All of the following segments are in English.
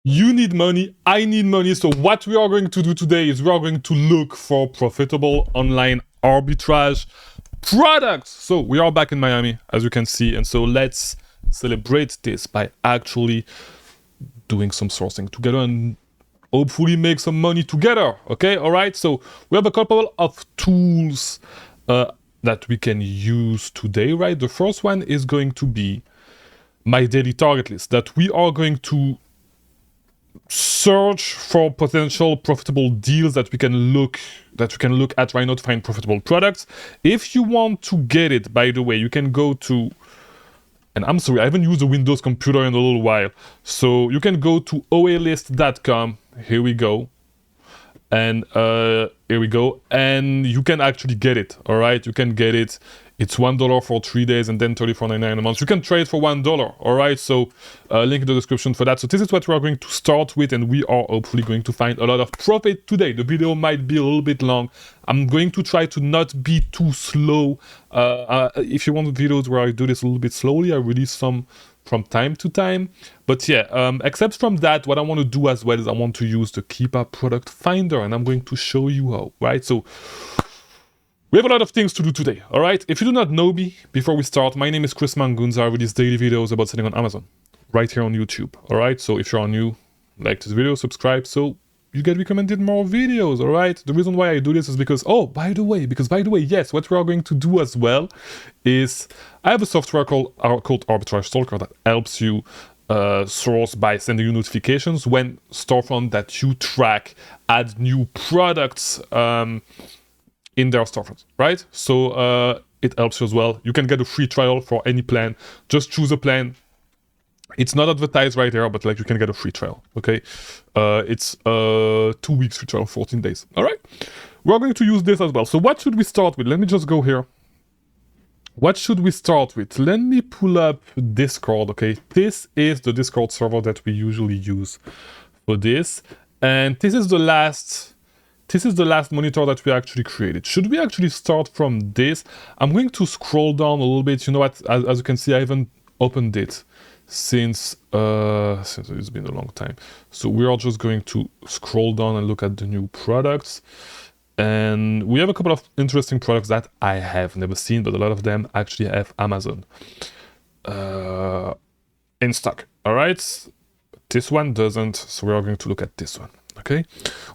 You need money, I need money. So what we are going to do today is we are going to look for profitable online arbitrage products. So we are back in Miami, as you can see. And so let's celebrate this by actually doing some sourcing together and hopefully make some money together. Okay, all right. So we have a couple of tools that we can use today, right? The first one is going to be my daily target list that we are going to search for potential profitable deals that we can look at right now to find profitable products. If you want to get it, by the way, you can go to, and I'm sorry, I haven't used a Windows computer in a little while, so you can go to oalist.com. Here we go. And here we go, and you can actually get it. All right, you can get it. It's $1 for 3 days and then $34.99 a month. You can trade for $1. All right, so link in the description for that. So this is what we are going to start with, and we are hopefully going to find a lot of profit today. The video might be a little bit long. I'm going to try to not be too slow. If you want videos where I do this a little bit slowly, I release some from time to time. But yeah, except from that, what I want to do as well is I want to use the Keepa product finder, and I'm going to show you how, right? So we have a lot of things to do today, all right? If you do not know me, before we start, my name is Chris Mangunza. I release daily videos about selling on Amazon, right here on YouTube, all right? So if you're new, like this video, subscribe, so you get recommended more videos, all right? The reason why I do this is because, by the way, yes, what we are going to do as well is I have a software called Arbitrage Stalker that helps you source by sending you notifications when storefront that you track add new products in their storefront, right? So it helps you as well. You can get a free trial for any plan. Just choose a plan. It's not advertised right there, but like you can get a free trial, okay? It's 2 weeks free trial, 14 days, all right? We're going to use this as well. So what should we start with? Let me just go here. What should we start with? Let me pull up Discord, okay? This is the Discord server that we usually use for this. And this is the last monitor that we actually created. Should we actually start from this? I'm going to scroll down a little bit. You know what? As you can see, I haven't opened it since it's been a long time. So we are just going to scroll down and look at the new products. And we have a couple of interesting products that I have never seen, but a lot of them actually have Amazon in stock. All right, this one doesn't, so we are going to look at this one. Okay,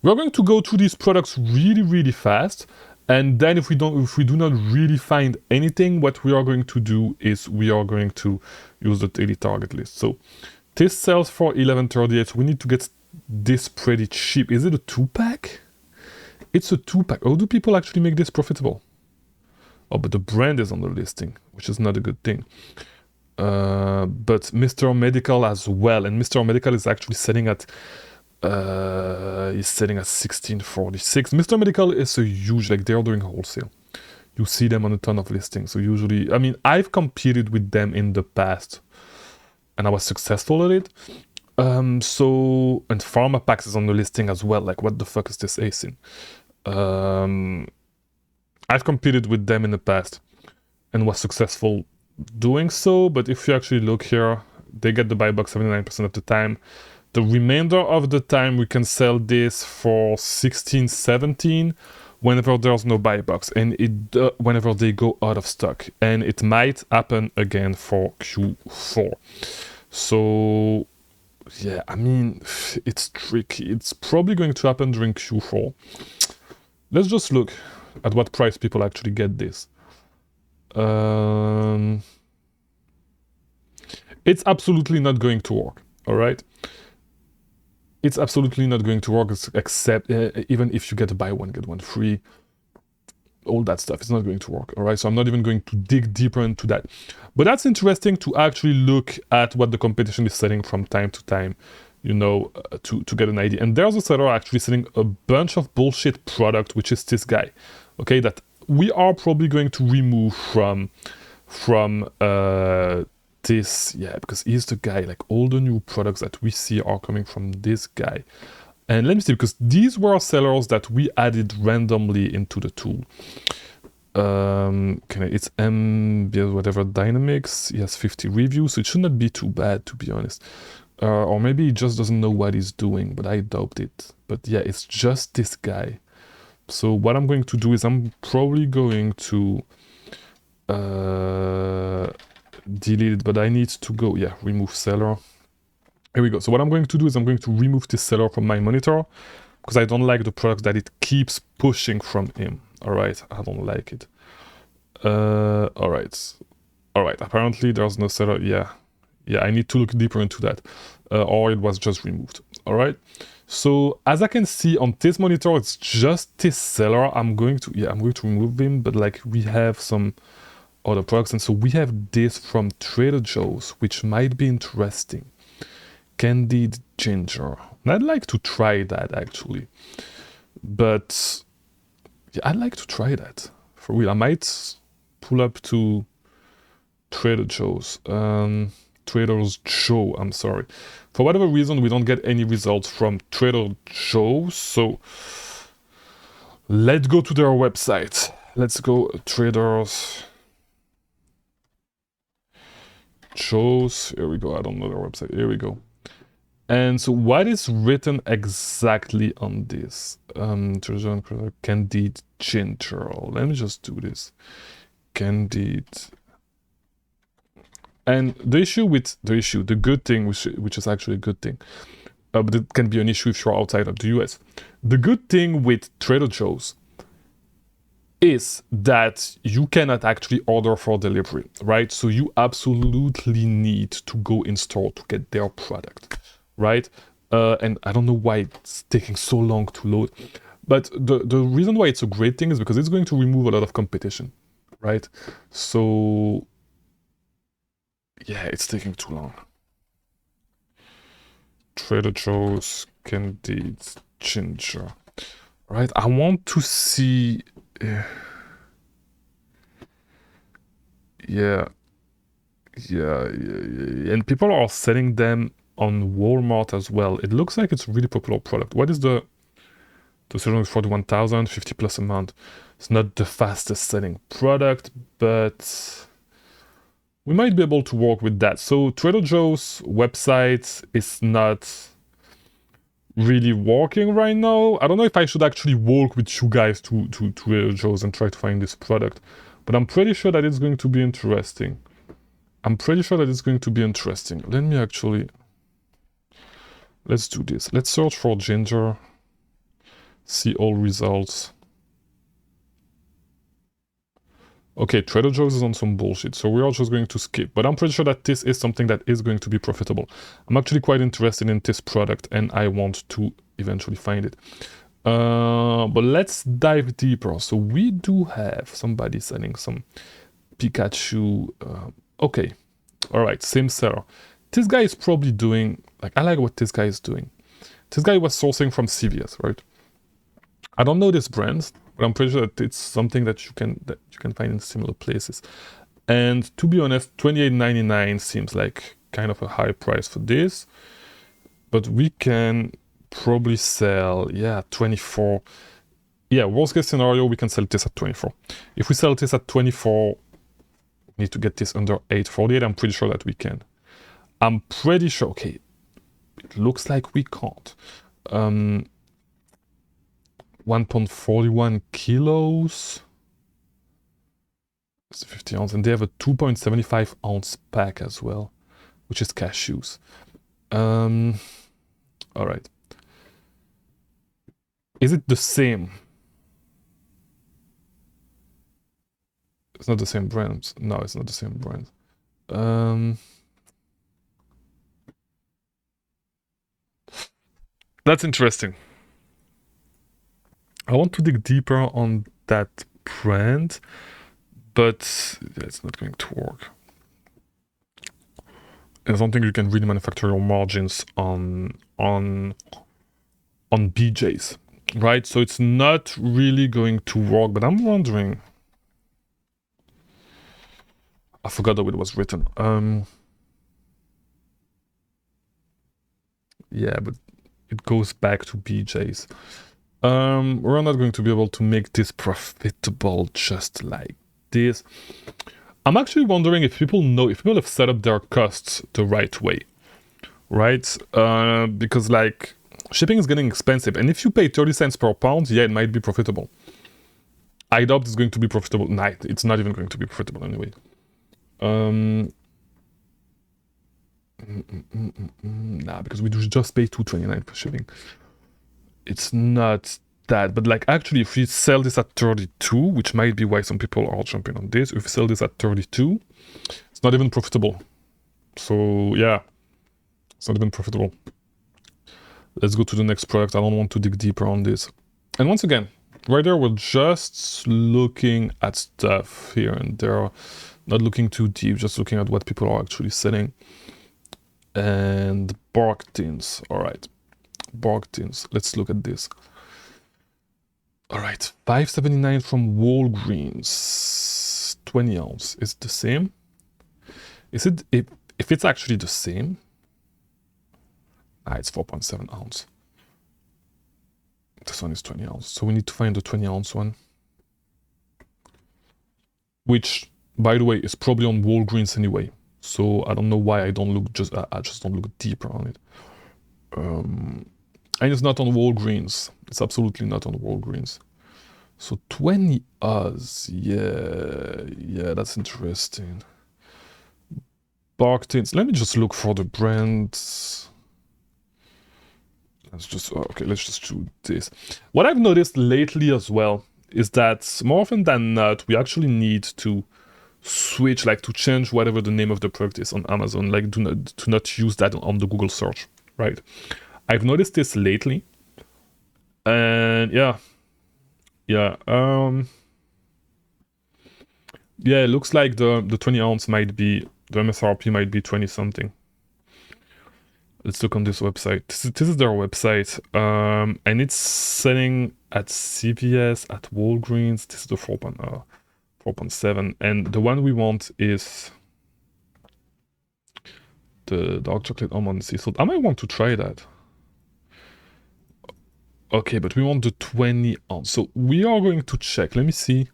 we are going to go through these products really fast, and then if we do not really find anything, what we are going to do is we are going to use the daily target list. So this sells for $11.38. So we need to get this pretty cheap. Is it a 2-pack? It's a 2-pack. How do people actually make this profitable? Oh, but the brand is on the listing, which is not a good thing. But Mr. Medical as well, and Mr. Medical is actually selling at $16.46. Mr. Medical is a huge, like they're doing wholesale. You see them on a ton of listings. So usually, I mean, I've competed with them in the past, and I was successful at it. And Pharma Packs is on the listing as well. Like, what the fuck is this ASIN? I've competed with them in the past and was successful doing so. But if you actually look here, they get the buy box 79% of the time. The remainder of the time, we can sell this for 16, 17 whenever there's no buy box, and whenever they go out of stock. And it might happen again for Q4. So yeah, I mean, it's tricky. It's probably going to happen during Q4. Let's just look at what price people actually get this. It's absolutely not going to work, all right? It's absolutely not going to work, except even if you get a buy one, get one free, all that stuff, it's not going to work, all right? So I'm not even going to dig deeper into that. But that's interesting to actually look at what the competition is selling from time to time, you know, to get an idea. And there's a seller actually selling a bunch of bullshit product, which is this guy, okay, that we are probably going to remove from this, yeah, because he's the guy. Like, all the new products that we see are coming from this guy. And let me see, because these were sellers that we added randomly into the tool. It's whatever Dynamics. He has 50 reviews, so it should not be too bad, to be honest. Or maybe he just doesn't know what he's doing, but I doubt it. But yeah, it's just this guy. So what I'm going to do is I'm probably going to delete it, but I need to go, yeah, remove seller. Here we go. So what I'm going to do is I'm going to remove this seller from my monitor because I don't like the product that it keeps pushing from him. All right, I don't like it. All right. Apparently there's no seller. Yeah, I need to look deeper into that, or it was just removed. All right. So as I can see on this monitor, it's just this seller. I'm going to remove him, but like we have some other products, and so we have this from Trader Joe's, which might be interesting. Candied ginger. And I'd like to try that actually, but yeah, I'd like to try that for real. I might pull up to Trader Joe's. Trader Joe, I'm sorry. For whatever reason, we don't get any results from Trader Joe's, so let's go to their website. Let's go Trader Joe's. Here we go. I don't know their website. Here we go. And so what is written exactly on this? Candied ginger. Let me just do this. Candied. And the good thing, which is actually a good thing, but it can be an issue if you're outside of the US. The good thing with Trader Joe's is that you cannot actually order for delivery, right? So you absolutely need to go in store to get their product, right? And I don't know why it's taking so long to load, but the reason why it's a great thing is because it's going to remove a lot of competition, right? So yeah, it's taking too long. Trader Joe's candied ginger, right? I want to see. Yeah. And people are selling them on Walmart as well. It looks like it's a really popular product. What is the selling is 41,000, 50 plus a month. It's not the fastest selling product, but we might be able to work with that. So Trader Joe's website is not really working right now. I don't know if I should actually work with you guys to Trader Joe's and try to find this product, but I'm pretty sure that it's going to be interesting. Let me actually, let's do this. Let's search for ginger, see all results. Okay, Trader Joe's is on some bullshit, so we are just going to skip. But I'm pretty sure that this is something that is going to be profitable. I'm actually quite interested in this product, and I want to eventually find it. But let's dive deeper. So we do have somebody selling some Pikachu. Okay, all right, same seller. This guy is probably doing, like, I like what this guy is doing. This guy was sourcing from CVS, right? I don't know this brand, but I'm pretty sure that it's something that you can find in similar places. And to be honest, $28.99 seems like kind of a high price for this, but we can probably sell, yeah, 24. Yeah, worst case scenario, we can sell this at 24. If we sell this at 24, we need to get this under 848. I'm pretty sure that we can. I'm pretty sure. Okay, it looks like we can't. 1.41 kilos. It's 50 ounce, and they have a 2.75 ounce pack as well, which is cashews. All right. Is it the same? It's not the same brand. No, it's not the same brand. That's interesting. I want to dig deeper on that brand, but it's not going to work. I don't think you can really manufacture your margins on BJ's, right? So it's not really going to work, but I'm wondering. I forgot how it was written. Yeah, but it goes back to BJ's. We're not going to be able to make this profitable just like this. I'm actually wondering if people have set up their costs the right way, right? Because like shipping is getting expensive, and if you pay 30 cents per pound, yeah, it might be profitable. I doubt it's going to be profitable. Nah, it's not even going to be profitable anyway. Nah, because we just pay $2.29 for shipping. It's not that, but like actually, if we sell this at 32, which might be why some people are jumping on this, if we sell this at 32, it's not even profitable. So yeah, it's not even profitable. Let's go to the next product. I don't want to dig deeper on this. And once again, right there, we're just looking at stuff here and there, not looking too deep, just looking at what people are actually selling. And bark tins. All right, bark tins. Let's look at this. All right, $5.79 from Walgreens, 20 ounce. Is it the same? Is it, if it's actually the same? It's 4.7 ounce. This one is 20 ounce. So we need to find the 20 ounce one. Which, by the way, is probably on Walgreens anyway. So I don't know why I don't look I just don't look deeper on it. And it's not on Walgreens. It's absolutely not on Walgreens. So 20 Oz, yeah, that's interesting. Bark tins. Let me just look for the brands. Let's just do this. What I've noticed lately as well is that more often than not, we actually need to switch, like to change whatever the name of the product is on Amazon, like to not use that on the Google search, right? I've noticed this lately, and yeah, it looks like the 20 ounce might be, the MSRP might be 20 something. Let's look on this website. This is their website, and it's selling at CVS, at Walgreens. This is the 4.7, and the one we want is the dark chocolate almond sea salt. I might want to try that. Okay, but we want the 20 ounce. So we are going to check. Let me see.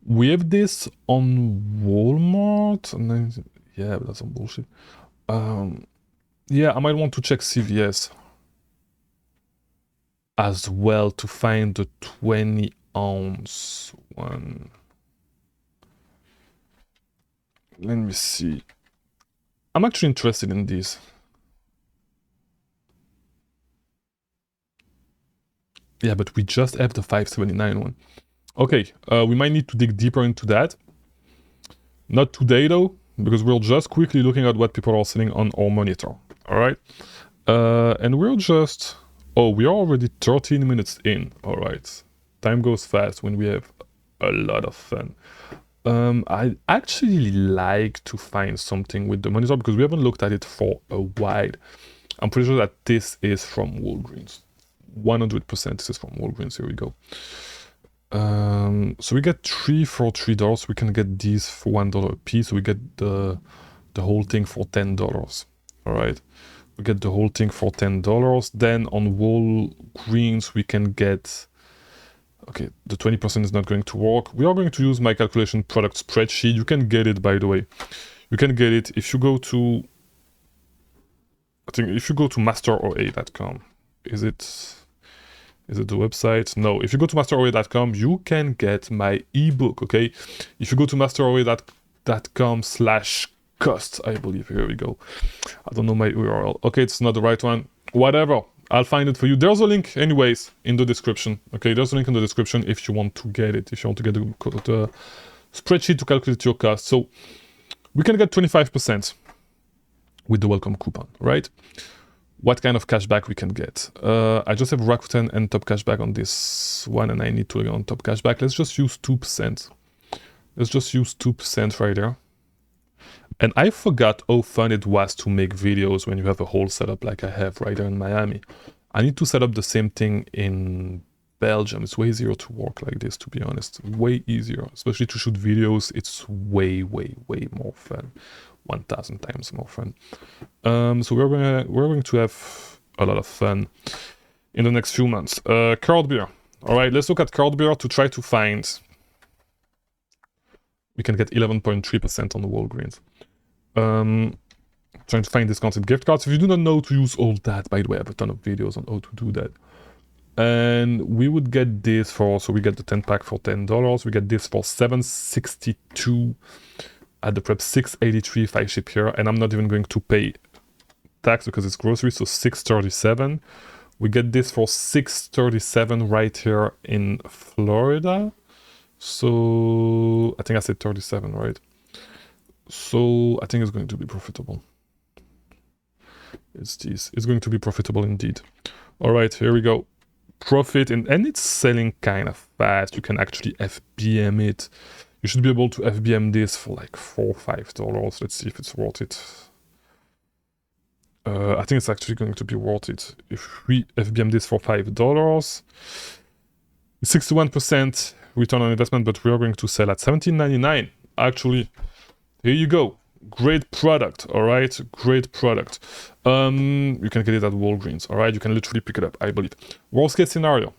We have this on Walmart, and then, yeah, but that's some bullshit. Yeah, I might want to check CVS as well to find the 20 ounce one. Let me see. I'm actually interested in this. Yeah, but we just have the 5.79 one. Okay, we might need to dig deeper into that. Not today though, because we're just quickly looking at what people are selling on our monitor. All right, and we're just, we are already 13 minutes in. All right, time goes fast when we have a lot of fun. I actually like to find something with the monitor because we haven't looked at it for a while. I'm pretty sure that this is from Walgreens. 100% this is from Walgreens. Here we go. So we get 3 for $3. We can get these for $1 a piece. So we get the whole thing for $10. All right, we get the whole thing for $10. Then on Walgreens we can get, okay, the 20% is not going to work. We are going to use my calculation product spreadsheet. You can get it, by the way. You can get it if you go to, I think if you go to masteroa.com. Is it the website? No, if you go to masteroa.com, you can get my ebook, okay? If you go to masteroa.com/cost, I believe, here we go. I don't know my URL. Okay, it's not the right one. Whatever, I'll find it for you. There's a link anyways in the description, okay? There's a link in the description if you want to get it, if you want to get the spreadsheet to calculate your cost. So we can get 25% with the welcome coupon, right? What kind of cashback we can get? I just have Rakuten and Top Cashback on this one, and I need to get on Top Cashback. Let's just use 2%. Let's just use 2% right there. And I forgot how fun it was to make videos when you have a whole setup like I have right there in Miami. I need to set up the same thing in Belgium. It's way easier to work like this, to be honest. Way easier, especially to shoot videos. It's way, way, way more fun. 1,000 times more fun. So we're going to have a lot of fun in the next few months. Cold beer. All right, let's look at cold beer to try to find we can get 11.3% on the Walgreens. Trying to find discounted gift cards. If you do not know to use all that, by the way, I have a ton of videos on how to do that. And we would get this for, so we get the 10 pack for $10. We get this for $7.62 at the prep, $6.83 if I ship here. And I'm not even going to pay tax because it's grocery, so $6.37. We get this for $6.37 right here in Florida. So I think I said 37, right? So I think it's going to be profitable. It's going to be profitable indeed. All right, here we go. Profit, and it's selling kind of fast. You can actually FBM it. You should be able to FBM this for like $4 or $5. Let's see if it's worth it. I think it's actually going to be worth it. If we FBM this for $5, 61% return on investment, but we are going to sell at $17.99. Actually, here you go. Great product, all right? Great product. You can get it at Walgreens, all right? You can literally pick it up, I believe. Worst case scenario.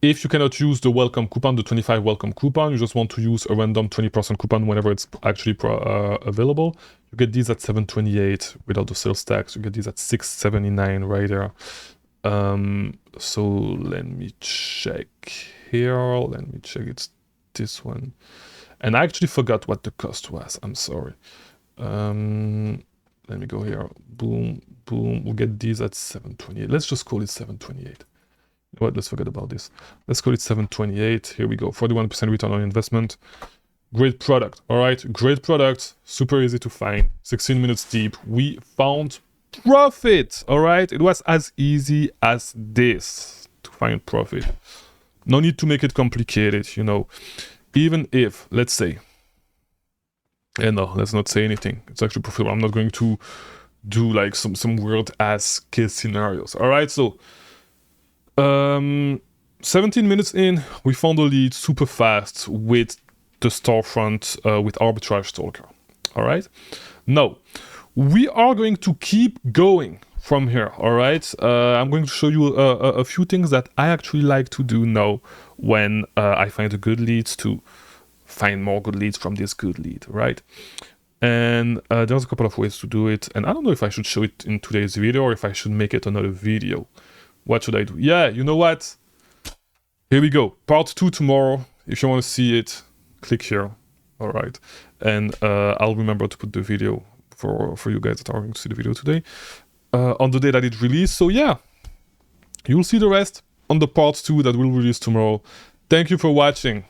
If you cannot use the welcome coupon, the 25 welcome coupon, you just want to use a random 20% coupon whenever it's actually available, you get these at $7.28 without the sales tax. You get these at $6.79 right there. So let me check here. Let me check. It's this one. And I actually forgot what the cost was. I'm sorry. Let me go here. Boom, boom. We'll get these at $7.28. Let's just call it $7.28. You know what? Let's forget about this. Let's call it $7.28. Here we go. 41% return on investment. Great product. All right. Great product. Super easy to find. 16 minutes deep. We found profit. All right. It was as easy as this to find profit. No need to make it complicated, you know. Even if, let's say, and no, let's not say anything. It's actually profitable. I'm not going to do like some weird ass case scenarios. All right. So 17 minutes in, we found a lead super fast with the storefront with Arbitrage Stalker. All right. Now, we are going to keep going from here. All right. I'm going to show you a few things that I actually like to do now when I find a good leads to find more good leads from this good lead, right? And there's a couple of ways to do it. And I don't know if I should show it in today's video or if I should make it another video. What should I do? Yeah, you know what? Here we go. Part 2 tomorrow. If you want to see it, click here. All right. And I'll remember to put the video for you guys that are going to see the video today on the day that it released. So yeah, you'll see the rest on the part 2 that will release tomorrow. Thank you for watching.